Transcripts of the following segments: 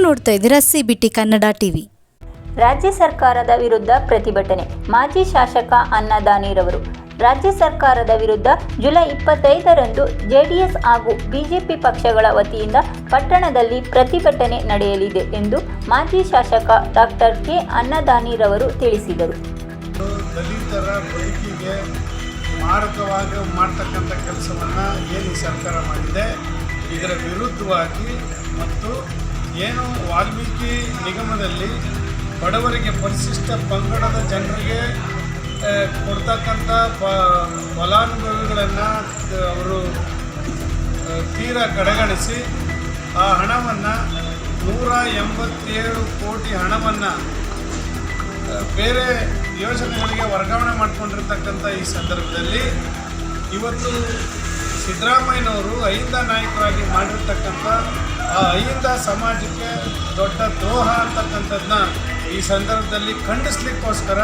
ನೋಡ್ತಾ ಇದ್ದೀರಾ CBT Kannada TV. ರಾಜ್ಯ ಸರ್ಕಾರದ ವಿರುದ್ಧ ಪ್ರತಿಭಟನೆ. ಮಾಜಿ ಶಾಸಕ ಅನ್ನದಾನಿರವರು ರಾಜ್ಯ ಸರ್ಕಾರದ ವಿರುದ್ಧ ಜುಲೈ 25ರಂದು ಜೆಡಿಎಸ್ ಹಾಗೂ ಬಿಜೆಪಿ ಪಕ್ಷಗಳ ವತಿಯಿಂದ ಪಟ್ಟಣದಲ್ಲಿ ಪ್ರತಿಭಟನೆ ನಡೆಯಲಿದೆ ಎಂದು ಮಾಜಿ ಶಾಸಕ ಡಾಕ್ಟರ್ ಕೆ ಅನ್ನದಾನಿರವರು ತಿಳಿಸಿದರು. ದಲಿತರ ಬದುಕಿಗೆ ಮಾರಕವಾಗಿ ಮಾಡ್ತಕ್ಕಂಥ ಕೆಲಸವನ್ನು ಏನು ಸರ್ಕಾರ ಮಾಡಿದೆ, ಇದರ ವಿರುದ್ಧವಾಗಿ ಮತ್ತು ಏನು ವಾಲ್ಮೀಕಿ ನಿಗಮದಲ್ಲಿ ಬಡವರಿಗೆ ಪರಿಶಿಷ್ಟ ಪಂಗಡದ ಜನರಿಗೆ ಕೊಡ್ತಕ್ಕಂಥ ಫಲಾನುಭವಿಗಳನ್ನು ಅವರು ತೀರಾ ಕಡೆಗಣಿಸಿ ಆ ಹಣವನ್ನು 187 ಕೋಟಿ ಹಣವನ್ನು ಬೇರೆ ಯೋಜನೆಗಳಿಗೆ ವರ್ಗಾವಣೆ ಮಾಡಿಕೊಂಡಿರ್ತಕ್ಕಂಥ ಈ ಸಂದರ್ಭದಲ್ಲಿ ಇವತ್ತು ಸಿದ್ದರಾಮಯ್ಯನವರು ಅಹಿಂದ ನಾಯಕರಾಗಿ ಮಾಡಿರ್ತಕ್ಕಂಥ ಆ ಅಹಿಂದ ಸಮಾಜಕ್ಕೆ ದೊಡ್ಡ ದ್ರೋಹ ಅಂತಕ್ಕಂಥದ್ದನ್ನ ಈ ಸಂದರ್ಭದಲ್ಲಿ ಖಂಡಿಸ್ಲಿಕ್ಕೋಸ್ಕರ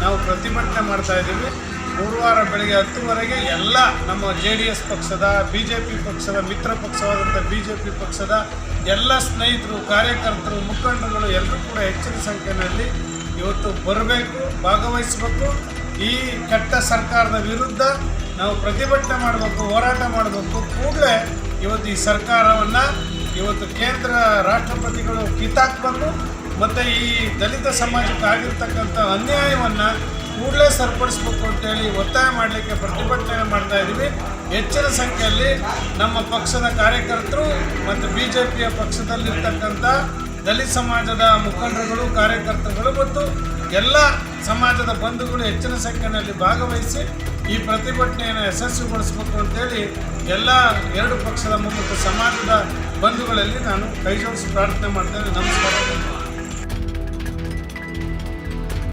ನಾವು ಪ್ರತಿಭಟನೆ ಮಾಡ್ತಾಯಿದ್ದೀವಿ. ಗುರುವಾರ ಬೆಳಗ್ಗೆ 10 ಎಲ್ಲ ನಮ್ಮ JDS ಪಕ್ಷದ, BJP ಪಕ್ಷದ, ಮಿತ್ರ ಪಕ್ಷವಾದಂಥ BJP ಪಕ್ಷದ ಎಲ್ಲ ಸ್ನೇಹಿತರು, ಕಾರ್ಯಕರ್ತರು, ಮುಖಂಡರುಗಳು ಎಲ್ಲರೂ ಕೂಡ ಹೆಚ್ಚಿನ ಸಂಖ್ಯೆಯಲ್ಲಿ ಇವತ್ತು ಬರಬೇಕು, ಭಾಗವಹಿಸಬೇಕು. ಈ ಕೆಟ್ಟ ಸರ್ಕಾರದ ವಿರುದ್ಧ ನಾವು ಪ್ರತಿಭಟನೆ ಮಾಡಬೇಕು, ಹೋರಾಟ ಮಾಡಬೇಕು. ಕೂಡಲೇ ಇವತ್ತು ಈ ಸರ್ಕಾರವನ್ನು ಇವತ್ತು ಕೇಂದ್ರ ರಾಷ್ಟ್ರಪತಿಗಳು ಕಿತ್ತಾಕಬೇಕು ಮತ್ತು ಈ ದಲಿತ ಸಮಾಜಕ್ಕೆ ಆಗಿರ್ತಕ್ಕಂಥ ಅನ್ಯಾಯವನ್ನು ಕೂಡಲೇ ಸರಿಪಡಿಸ್ಬೇಕು ಅಂತೇಳಿ ಒತ್ತಾಯ ಮಾಡಲಿಕ್ಕೆ ಪ್ರತಿಭಟನೆ ಮಾಡ್ತಾಯಿದ್ದೀವಿ. ಹೆಚ್ಚಿನ ಸಂಖ್ಯೆಯಲ್ಲಿ ನಮ್ಮ ಪಕ್ಷದ ಕಾರ್ಯಕರ್ತರು ಮತ್ತು BJPಯ ಪಕ್ಷದಲ್ಲಿರ್ತಕ್ಕಂಥ ದಲಿತ ಸಮಾಜದ ಮುಖಂಡರುಗಳು, ಕಾರ್ಯಕರ್ತರುಗಳು ಮತ್ತು ಎಲ್ಲ ಸಮಾಜದ ಬಂಧುಗಳು ಹೆಚ್ಚಿನ ಸಂಖ್ಯೆಯಲ್ಲಿ ಭಾಗವಹಿಸಿ ಈ ಪ್ರತಿಭಟನೆಯನ್ನು ಯಶಸ್ವಿಗೊಳಿಸಬೇಕು ಅಂತೇಳಿ ಎಲ್ಲ ಎರಡು ಪಕ್ಷದ ಮತ್ತು ಸಮಾಜದ ಬಂಧುಗಳಲ್ಲಿ ನಾನು ಕೈ ಜೋಡಿಸಿ ಪ್ರಾರ್ಥನೆ ಮಾಡ್ತೇನೆ. ನಮಸ್ಕಾರ.